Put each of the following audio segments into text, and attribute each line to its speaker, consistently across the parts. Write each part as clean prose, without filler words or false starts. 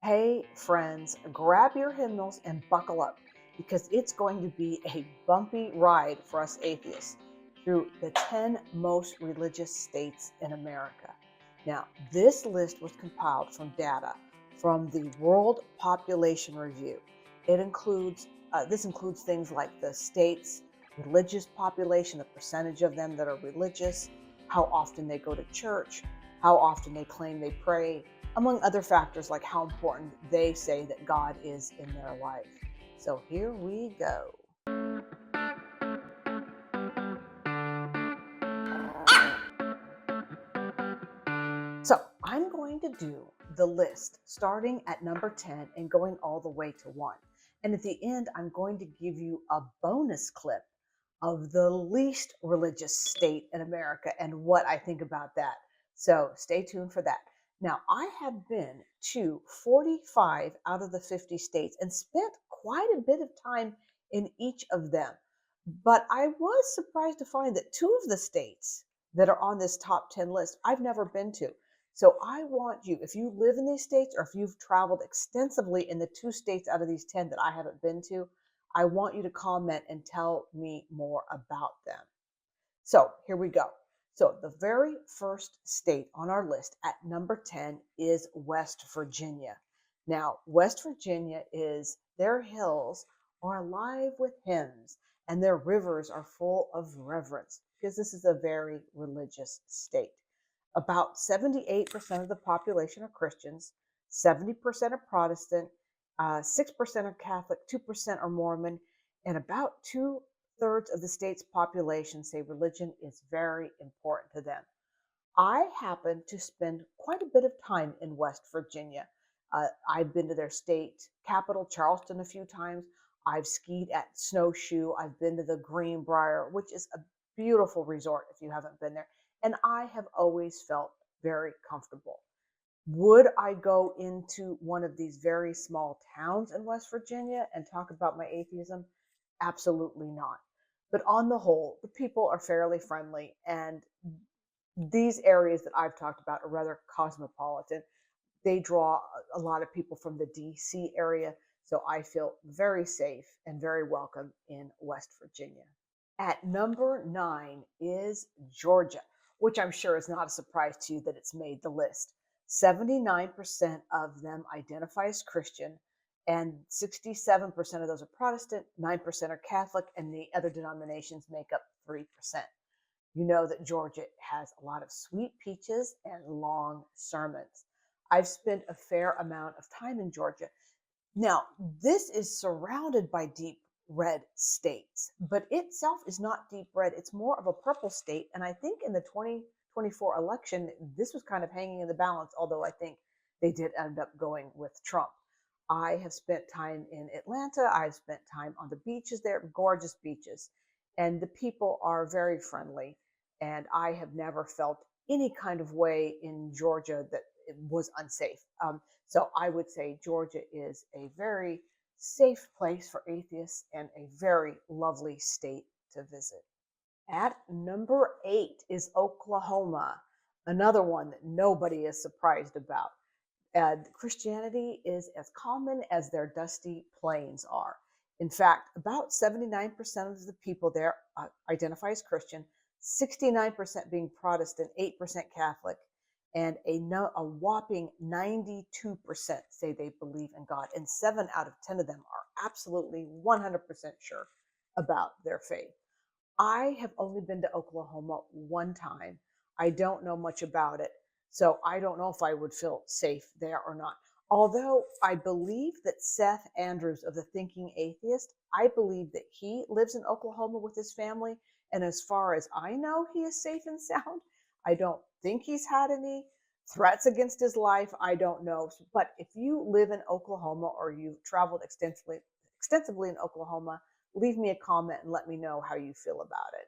Speaker 1: Hey, friends, grab your hymnals and buckle up because it's going to be a bumpy ride for us atheists through the 10 most religious states in America. Now, this list was compiled from data from the World Population Review. This includes things like the state's religious population, the percentage of them that are religious, how often they go to church, how often they claim they pray, among other factors like how important they say that God is in their life. So here we go. So I'm going to do the list starting at number 10 and going all the way to 1. And at the end, I'm going to give you a bonus clip of the least religious state in America and what I think about that. So stay tuned for that. Now, I have been to 45 out of the 50 states and spent quite a bit of time in each of them. But I was surprised to find that two of the states that are on this top 10 list I've never been to. So I want you, if you live in these states or if you've traveled extensively in the two states out of these 10 that I haven't been to, I want you to comment and tell me more about them. So here we go. So the very first state on our list at number 10 is West Virginia. Now, West Virginia their hills are alive with hymns and their rivers are full of reverence because this is a very religious state. About 78% of the population are Christians, 70% are Protestant, 6% are Catholic, 2% are Mormon, and about two-thirds of the state's population say religion is very important to them. I happen to spend quite a bit of time in West Virginia. I've been to their state capital, Charleston, a few times. I've skied at Snowshoe. I've been to the Greenbrier, which is a beautiful resort if you haven't been there. And I have always felt very comfortable. Would I go into one of these very small towns in West Virginia and talk about my atheism? Absolutely not. But on the whole, the people are fairly friendly, and these areas that I've talked about are rather cosmopolitan. They draw a lot of people from the DC area, so I feel very safe and very welcome in West Virginia. At number 9 is Georgia, which I'm sure is not a surprise to you that it's made the list. 79% of them identify as Christian, and 67% of those are Protestant, 9% are Catholic, and the other denominations make up 3%. You know that Georgia has a lot of sweet peaches and long sermons. I've spent a fair amount of time in Georgia. Now, this is surrounded by deep red states, but itself is not deep red. It's more of a purple state. And I think in the 2024 election, this was kind of hanging in the balance, although I think they did end up going with Trump. I have spent time in Atlanta. I've spent time on the beaches there, gorgeous beaches. And the people are very friendly. And I have never felt any kind of way in Georgia that it was unsafe. So I would say Georgia is a very safe place for atheists and a very lovely state to visit. At number 8 is Oklahoma, another one that nobody is surprised about. Christianity is as common as their dusty plains are. In fact, about 79% of the people there identify as Christian, 69% being Protestant, 8% Catholic, and a whopping 92% say they believe in God, and 7 out of 10 of them are absolutely 100% sure about their faith. I have only been to Oklahoma one time. I don't know much about it, so I don't know if I would feel safe there or not. Although I believe that Seth Andrews of the Thinking Atheist, I believe that he lives in Oklahoma with his family, and as far as I know, he is safe and sound. I don't think he's had any threats against his life. I don't know. But if you live in Oklahoma or you've traveled extensively in Oklahoma, leave me a comment and let me know how you feel about it.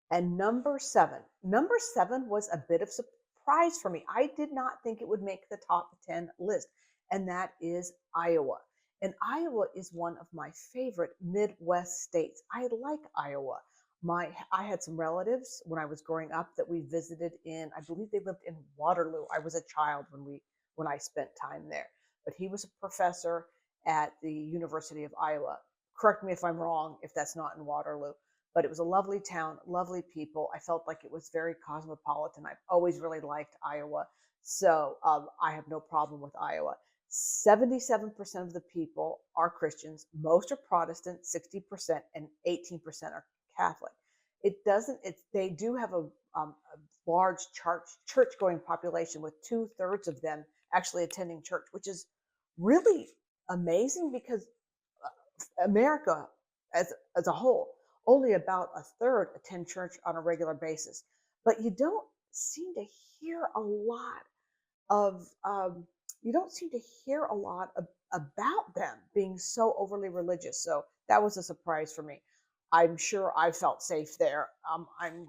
Speaker 1: And number 7. Number 7 was a bit of surprise for me. I did not think it would make the top 10 list, and that is Iowa. And Iowa is one of my favorite Midwest states. I like Iowa. I had some relatives when I was growing up that we visited in, I believe they lived in Waterloo. I was a child when I spent time there. but he was a professor at the University of Iowa. Correct me if I'm wrong, if that's not in Waterloo, but it was a lovely town, lovely people. I felt like it was very cosmopolitan. I've always really liked Iowa. So I have no problem with Iowa. 77% of the people are Christians. Most are Protestant, 60%, and 18% are Catholic. It doesn't, they do have a large church going population with 2/3 of them actually attending church, which is really amazing because America as a whole, only about a third attend church on a regular basis. But you don't seem to hear a lot of you don't seem to hear a lot about them being so overly religious. So that was a surprise for me. I'm sure I felt safe there. I'm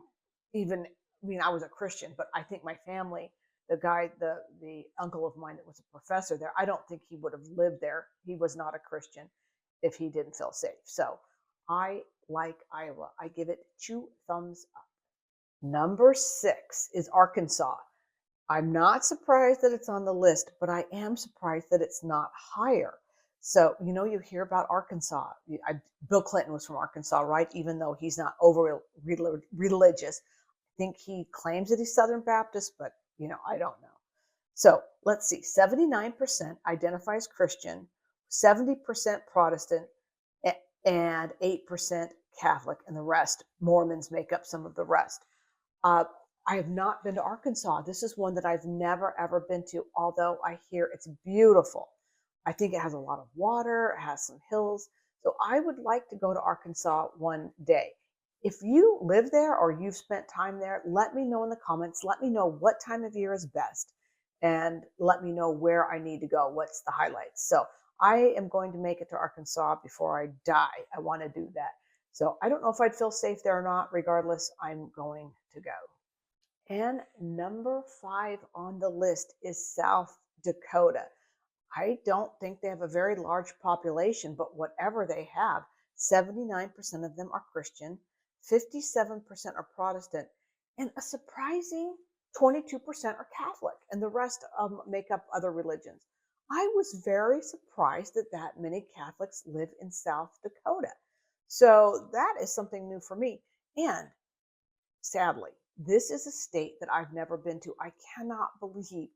Speaker 1: even, I mean, I was a Christian, but I think my family, the uncle of mine that was a professor there, I don't think he would have lived there. He was not a Christian if he didn't feel safe. So I like Iowa. I give it 2 thumbs up. Number 6 is Arkansas. I'm not surprised that it's on the list, but I am surprised that it's not higher. So, you hear about Arkansas. Bill Clinton was from Arkansas, right? Even though he's not over religious. I think he claims that he's Southern Baptist, but, I don't know. So let's see, 79% identify as Christian, 70% Protestant, and 8% Catholic, and the rest, Mormons make up some of the rest. I have not been to Arkansas. This is one that I've never, ever been to, although I hear it's beautiful. I think it has a lot of water, it has some hills. So I would like to go to Arkansas one day. If you live there or you've spent time there, let me know in the comments. Let me know what time of year is best and let me know where I need to go. What's the highlights? So I am going to make it to Arkansas before I die. I want to do that. So I don't know if I'd feel safe there or not. Regardless, I'm going to go. And number 5 on the list is South Dakota. I don't think they have a very large population, but whatever they have, 79% of them are Christian, 57% are Protestant, and a surprising 22% are Catholic, and the rest make up other religions. I was very surprised that many Catholics live in South Dakota. So that is something new for me. And sadly, this is a state that I've never been to. I cannot believe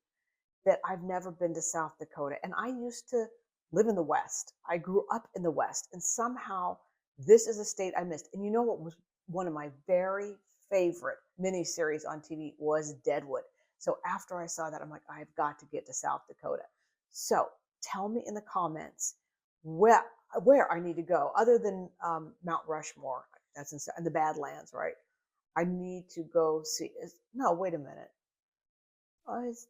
Speaker 1: that I've never been to South Dakota. And I used to live in the West. I grew up in the West. And somehow this is a state I missed. And you know what was one of my very favorite miniseries on TV was Deadwood. So after I saw that, I'm like, I've got to get to South Dakota. So tell me in the comments where I need to go, other than Mount Rushmore. That's in the Badlands, right? I need to go see. No, wait a minute. Is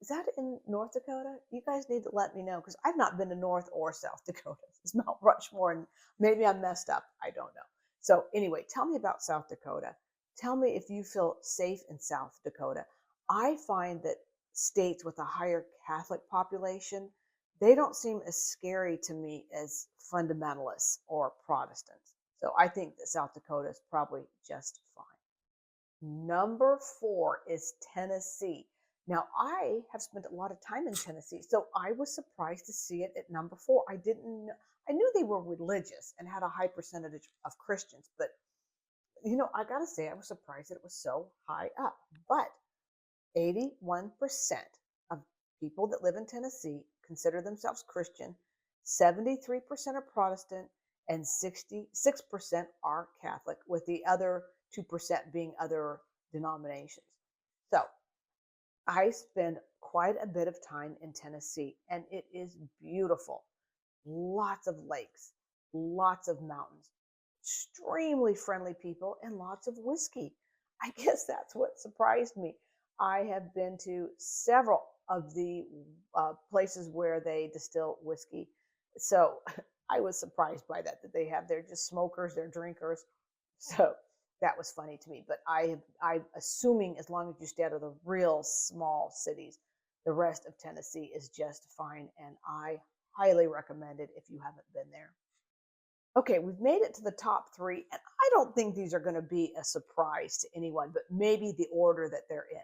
Speaker 1: that in North Dakota? You guys need to let me know because I've not been to North or South Dakota. It's Mount Rushmore, and maybe I'm messed up. I don't know. So anyway, tell me about South Dakota. Tell me if you feel safe in South Dakota. I find that states with a higher Catholic population, they don't seem as scary to me as fundamentalists or Protestants. So I think that South Dakota is probably just fine. Number 4 is Tennessee. Now, I have spent a lot of time in Tennessee, so I was surprised to see it at number 4. I knew they were religious and had a high percentage of Christians, but I gotta say, I was surprised that it was so high up. But 81% of people that live in Tennessee consider themselves Christian, 73% are Protestant, and 66% are Catholic, with the other 2% being other denominations. So I spend quite a bit of time in Tennessee, and it is beautiful. Lots of lakes, lots of mountains, extremely friendly people, and lots of whiskey. I guess that's what surprised me. I have been to several of the places where they distill whiskey. So I was surprised by that they have, they're just smokers, they're drinkers. So that was funny to me. But I'm assuming as long as you stay out of the real small cities, the rest of Tennessee is just fine. And I highly recommend it if you haven't been there. Okay, we've made it to the top 3, and I don't think these are going to be a surprise to anyone, but maybe the order that they're in.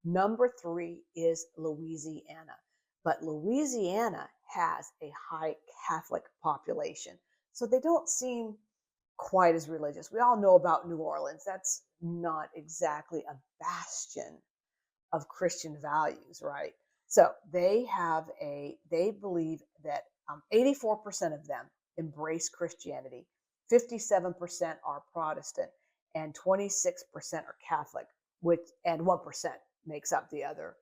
Speaker 1: Number 3 is Louisiana. But Louisiana has a high Catholic population, so they don't seem quite as religious. We all know about New Orleans. That's not exactly a bastion of Christian values, right? So they believe that 84% of them embrace Christianity, 57% are Protestant, and 26% are Catholic, and 1% makes up the other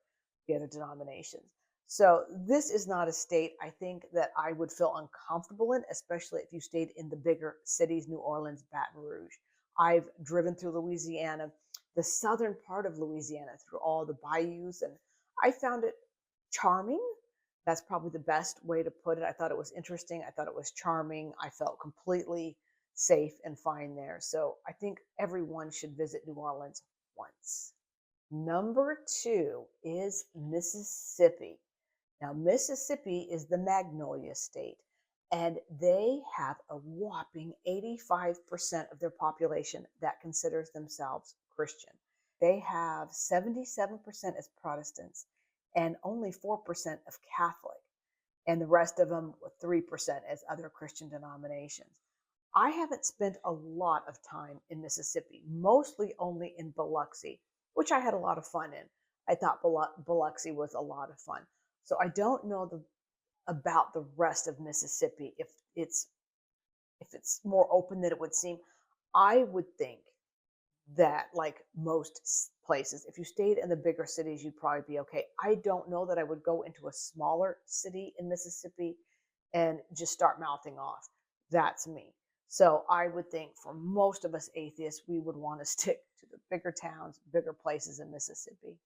Speaker 1: denominations. So this is not a state I think that I would feel uncomfortable in, especially if you stayed in the bigger cities, New Orleans, Baton Rouge. I've driven through Louisiana, the southern part of Louisiana, through all the bayous, and I found it charming. That's probably the best way to put it. I thought it was interesting. I thought it was charming. I felt completely safe and fine there. So I think everyone should visit New Orleans once. Number 2 is Mississippi. Now, Mississippi is the Magnolia State, and they have a whopping 85% of their population that considers themselves Christian. They have 77% as Protestants and only 4% of Catholic, and the rest of them, 3% as other Christian denominations. I haven't spent a lot of time in Mississippi, mostly only in Biloxi, which I had a lot of fun in. I thought Biloxi was a lot of fun. So I don't know about the rest of Mississippi, if it's more open than it would seem. I would think that, like most places, if you stayed in the bigger cities, you'd probably be okay. I don't know that I would go into a smaller city in Mississippi and just start mouthing off. That's me. So I would think for most of us atheists, we would want to stick to the bigger towns, bigger places in Mississippi.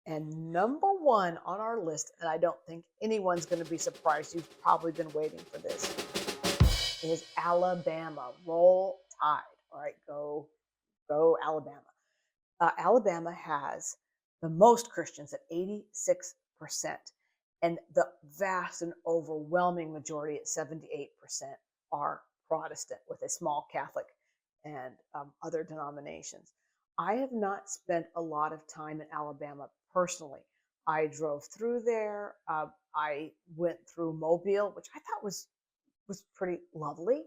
Speaker 1: And number 1 on our list, and I don't think anyone's going to be surprised, you've probably been waiting for this, is Alabama. Roll Tide. All right, go Alabama. Alabama has the most Christians at 86%, and the vast and overwhelming majority at 78% are Protestant, with a small Catholic and other denominations. I have not spent a lot of time in Alabama personally. I drove through there. I went through Mobile, which I thought was pretty lovely.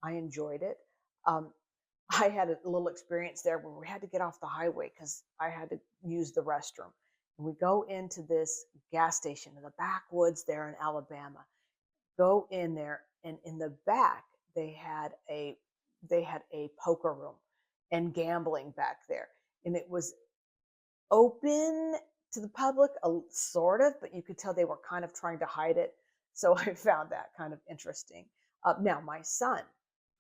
Speaker 1: I enjoyed it. I had a little experience there where we had to get off the highway because I had to use the restroom. And we go into this gas station in the backwoods there in Alabama. Go in there, and in the back they had a poker room and gambling back there, and it was open to the public, sort of, but you could tell they were kind of trying to hide it. So I found that kind of interesting. Now, my son,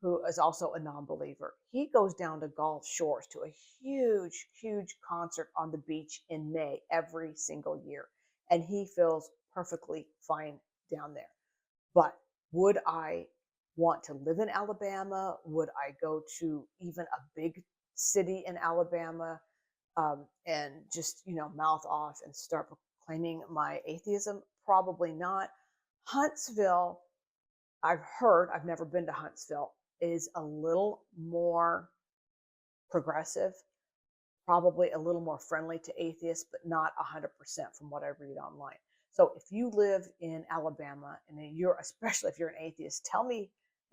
Speaker 1: who is also a non-believer, he goes down to Gulf Shores to a huge, huge concert on the beach in May every single year, and he feels perfectly fine down there. But would I want to live in Alabama? Would I go to even a big city in Alabama and just, mouth off and start proclaiming my atheism? Probably not. Huntsville, I've never been to Huntsville, is a little more progressive, probably a little more friendly to atheists, but not 100% from what I read online. So if you live in Alabama, and especially if you're an atheist, tell me.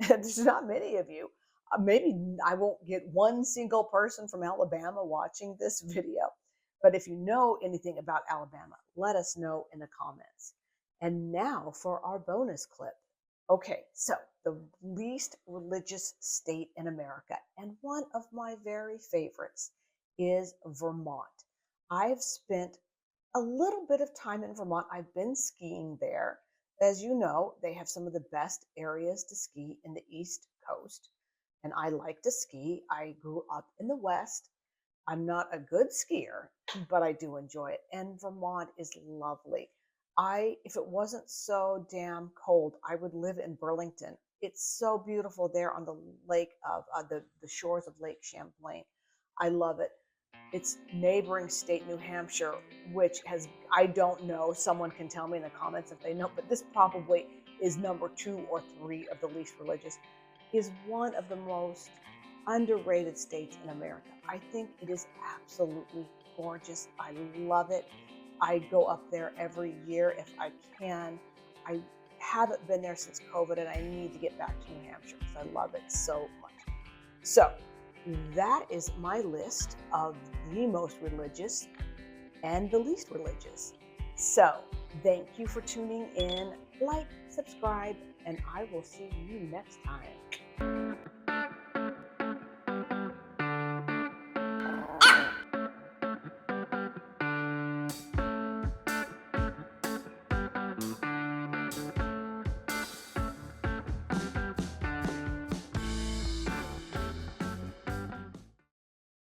Speaker 1: There's not many of you. Maybe I won't get one single person from Alabama watching this video. But if you know anything about Alabama, let us know in the comments. And now for our bonus clip. Okay, so the least religious state in America, and one of my very favorites, is Vermont. I've spent a little bit of time in Vermont. I've been skiing there. As you know, they have some of the best areas to ski in the East Coast, and I like to ski. I grew up in the West. I'm not a good skier, but I do enjoy it, and Vermont is lovely. If it wasn't so damn cold, I would live in Burlington. It's so beautiful there on the lake of the shores of Lake Champlain. I love it. Its neighboring state, New Hampshire, which I don't know, someone can tell me in the comments if they know, but this probably is number 2 or 3 of the least religious, is one of the most underrated states in America. I think it is absolutely gorgeous. I love it. I go up there every year if I can. I haven't been there since COVID, and I need to get back to New Hampshire because I love it so much. So that is my list of the most religious and the least religious. So thank you for tuning in. Like, subscribe, and I will see you next time.